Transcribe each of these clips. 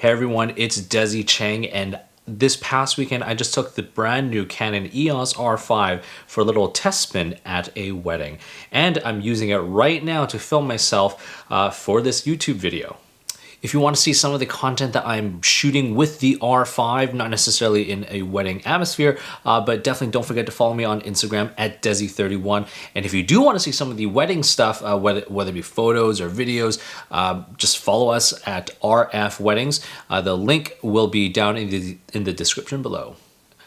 Hey everyone, it's Desy Cheng, and this past weekend I just took the brand new Canon EOS R5 for a little test spin at a wedding. And I'm using it right now to film myself for this YouTube video. If you want to see some of the content that I'm shooting with the R5, not necessarily in a wedding atmosphere, but definitely don't forget to follow me on Instagram at Desy31. And if you do want to see some of the wedding stuff, whether it be photos or videos, just follow us at RF Weddings. The link will be down in the description below.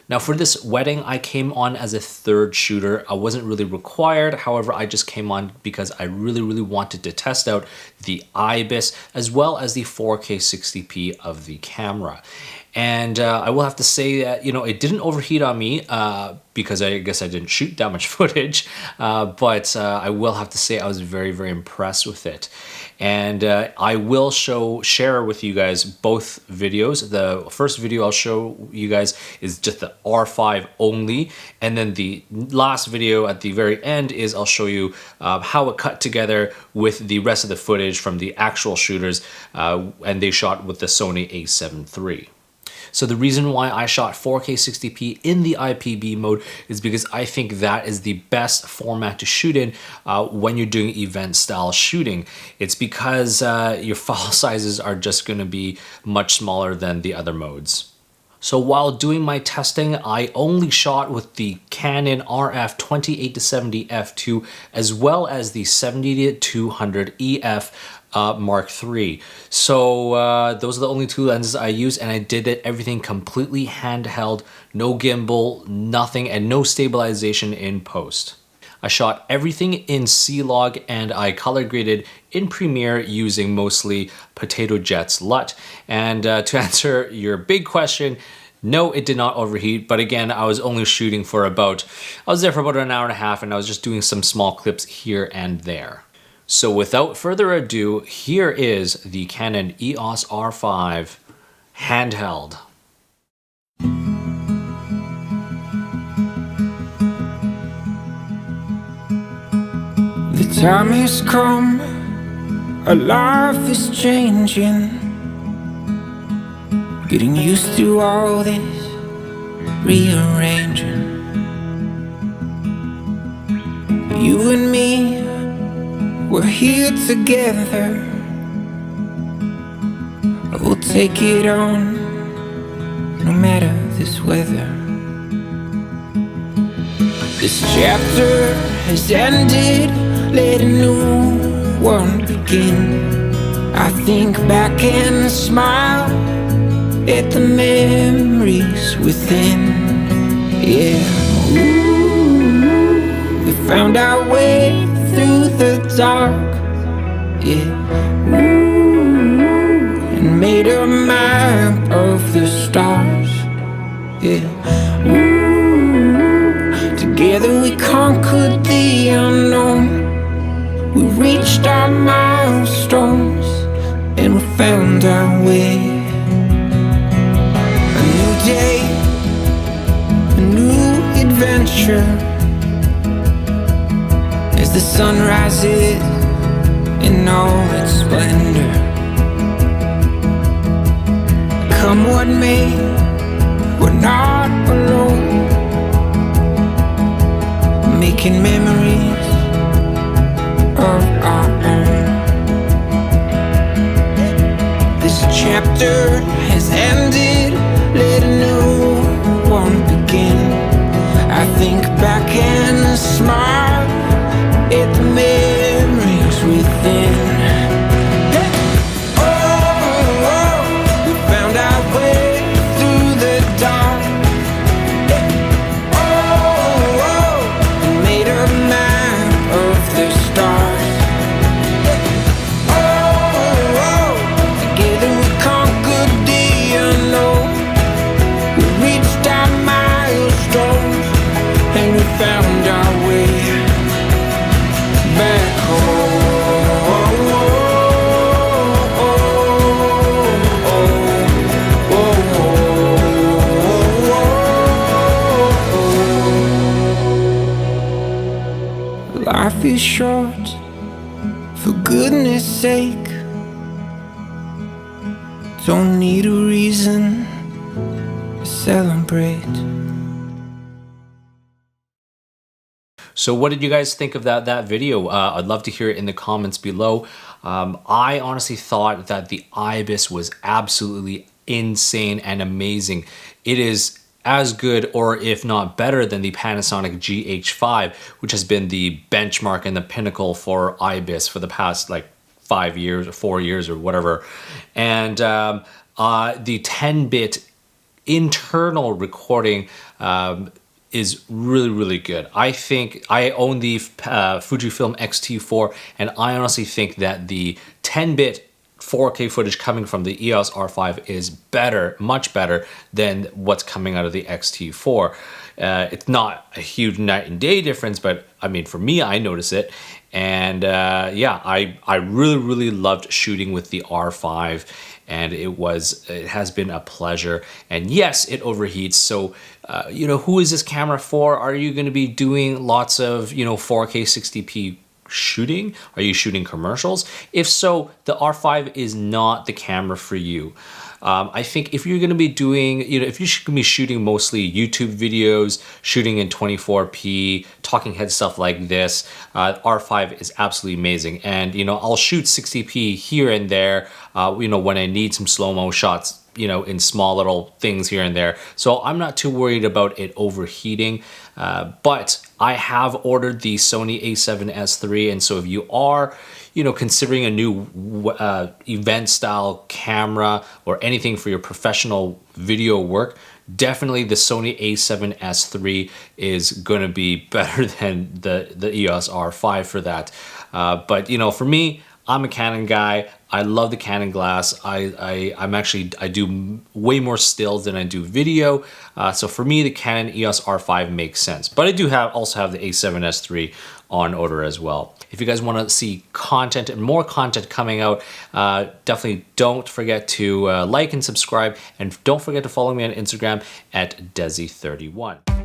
Now for this wedding, I came on as a third shooter. I wasn't really required. However, I just came on because I really wanted to test out the IBIS as well as the 4K 60p of the camera. And I will have to say that, it didn't overheat on me because I guess I didn't shoot that much footage. But I will have to say I was very impressed with it. And I will share with you guys both videos. The first video I'll show you guys is just the R5 only. And then the last video at the very end is I'll show you how it cut together with the rest of the footage from the actual shooters. And they shot with the Sony A7iii III. So the reason why I shot 4K 60p in the IPB mode is because I think that is the best format to shoot in when you're doing event style shooting. It's because your file sizes are just going to be much smaller than the other modes. So while doing my testing, I only shot with the Canon RF28-70 f2 as well as the 70-200 EF Mark III. So those are the only two lenses I used, and I did everything completely handheld, no gimbal, nothing, and no stabilization in post. I shot everything in C-Log and I color graded in Premiere using mostly Potato Jet's LUT. And to answer your big question, no, it did not overheat, but again, I was only shooting for I was there for about an hour and a half, and I was just doing some small clips here and there. So without further ado, here is the Canon EOS R5 handheld. The time has come, our life is changing. Getting used to all this rearranging. You and me, we're here together. We'll take it on, no matter this weather. This chapter has ended, let a new one begin. I think back and smile at the memories within. Yeah, ooh, we found our way through the dark, yeah, ooh, and made a map of the stars, yeah, ooh, together we conquered the unknown. We reached our milestones and we found our way. A new day, a new adventure. As the sun rises in all its splendor, come what may, we're not alone, making memories of our own. This chapter has ended, let a new one begin. I think back and smile at the memories within. Hey! Oh, oh, we found our way through the dark. Hey! Oh, oh, we made a map of the stars. Hey! Oh, oh, together we conquered the unknown. We reached our milestones and we found our way back home. Life is short, for goodness sake, don't need a reason to celebrate. So what did you guys think of that video? I'd love to hear it in the comments below. I honestly thought that the IBIS was absolutely insane and amazing. It is as good, or if not better, than the Panasonic GH5, which has been the benchmark and the pinnacle for IBIS for the past like 5 years or 4 years or whatever. And the 10-bit internal recording is really, really good. I think I own the Fujifilm X-T4, and I honestly think that the 10-bit 4K footage coming from the EOS R5 is better, much better than what's coming out of the X-T4. It's not a huge night and day difference, but I mean, for me, I notice it. And yeah, I really, really loved shooting with the R5, and it has been a pleasure. And yes, it overheats. So, you know, who is this camera for? Are you going to be doing lots of, you know, 4K 60p shooting? Are you shooting commercials? If so, the R5 is not the camera for you. I think if you're going to be doing, you know, if you're going to be shooting mostly YouTube videos, shooting in 24p, talking head stuff like this, R5 is absolutely amazing. And, you know, I'll shoot 60p here and there, you know, when I need some slow-mo shots, you know, in small little things here and there. So I'm not too worried about it overheating, but I have ordered the Sony A7S III. And so if you are, you know, considering a new event style camera or anything for your professional video work, definitely the Sony A7S III is going to be better than the EOS R5 for that. But, you know, for me, I'm a Canon guy. I love the Canon glass. I do way more stills than I do video. So for me, the Canon EOS R5 makes sense. But I do also have the A7S III on order as well. If you guys want to see content and more content coming out, definitely don't forget to like and subscribe. And don't forget to follow me on Instagram at Desy31.